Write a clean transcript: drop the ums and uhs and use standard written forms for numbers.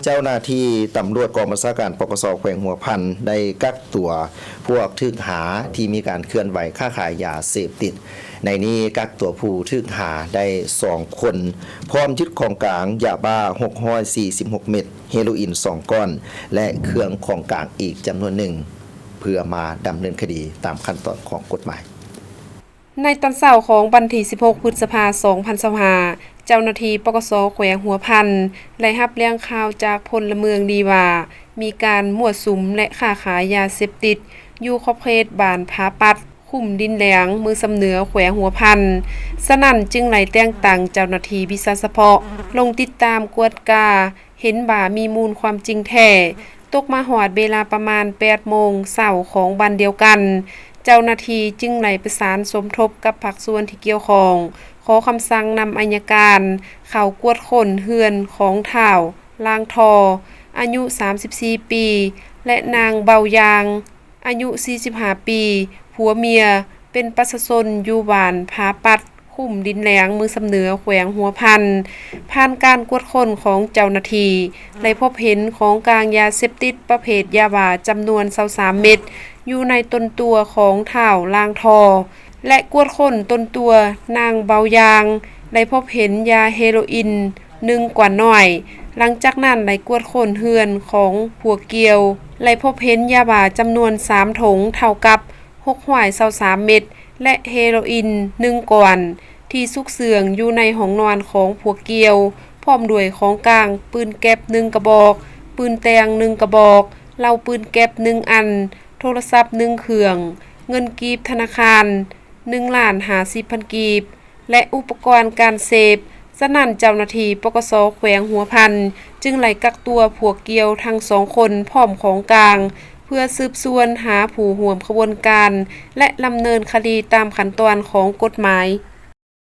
เจ้าหน้าที่ตำรวจกองบัญชาการปกส.แขวงหัวพันได้กักตัวพวกทึกหาที่มีการเคลื่อนไหวค้าขายยาเสพติดในนี้กักตัวผู้ทึกหาได้2คนพร้อมยึดของกลางยาบ้า646เม็ดเฮโรอีน2ก้อนและเครื่องของกลางอีกจำนวนหนึ่งเพื่อมาดำเนินคดีตามขั้นตอนของกฎหมายในตอนเช้าของวันที่16พฤษภาคม2025เจ้าหน้าที่ปกส.แขวงหัวพันได้รับแจ้งข่าวจากพลเมืองดีว่ามีการมั่วสุมและค้าขายยาเสพติดอยู่ขอบเขตบ้านผาปัดคุ้มดินแหลงมือสำเหนือแขวงหัวพันสนั่นจึงไหลแต่งตั้งเจ้าหน้าที่พิเศษเฉพาะลงติดตามกวดกาเห็นบ่ามีมูลความจริงแท้ตกมาหอดเวลาประมาณ 8 โมงเช้าของวันเดียวกันเจ้าหน้าที่จึงไหลประสานสมทบกับภาคส่วนที่เกี่ยวข้องขอคำสั่งนำอัยการเข้ากวดค้นเฮือนของท่าวลางทออายุ34ปีและนางเบายางอายุ45ปีผัวเมียเป็นประชาชนอยู่บ้านผาปัดคุ้มดินแหลงมือสำเหนือแขวงหัวพันผ่านการกวดค้นของเจ้าหน้าที่ได้พบเห็นของกลางยาเสพติดประเภทยาบ้าจำนวน23เม็ดอยู่ในต้นตัวของท่าวลางทอและกวดค้นต้นตัวนางเบายางได้พบเห็นยาเฮโรอีน1 กว่าน้อยหลังจากนั้นได้กวดค้นเฮือนของผัวเกียวได้พบเห็นยาบ้าจำนวน3 ถุงเท่ากับ623เม็ดและเฮโรอีน1 ก้อนที่ซุกเสื่องอยู่ในห้องนอนของผัวเกียวพร้อมด้วยของกลางปืนแก๊ป1 กระบอกปืนแตง1 กระบอกเหล้าปืนแก๊ป1 อันโทรศัพท์1 เครื่องเงินกีบธนาคาร1,50,000 กีบและอุปกรณ์การเสพสนั่นเจ้าหน้าที่ปกส.แขวงหัวพันจึงไล่กักตัวผัวเกียวทั้ง2 คนพร้อมของกลางเพื่อสืบสวนหาผู้ร่วมขบวนการและดำเนินคดีตามขั้นตอนของกฎหมาย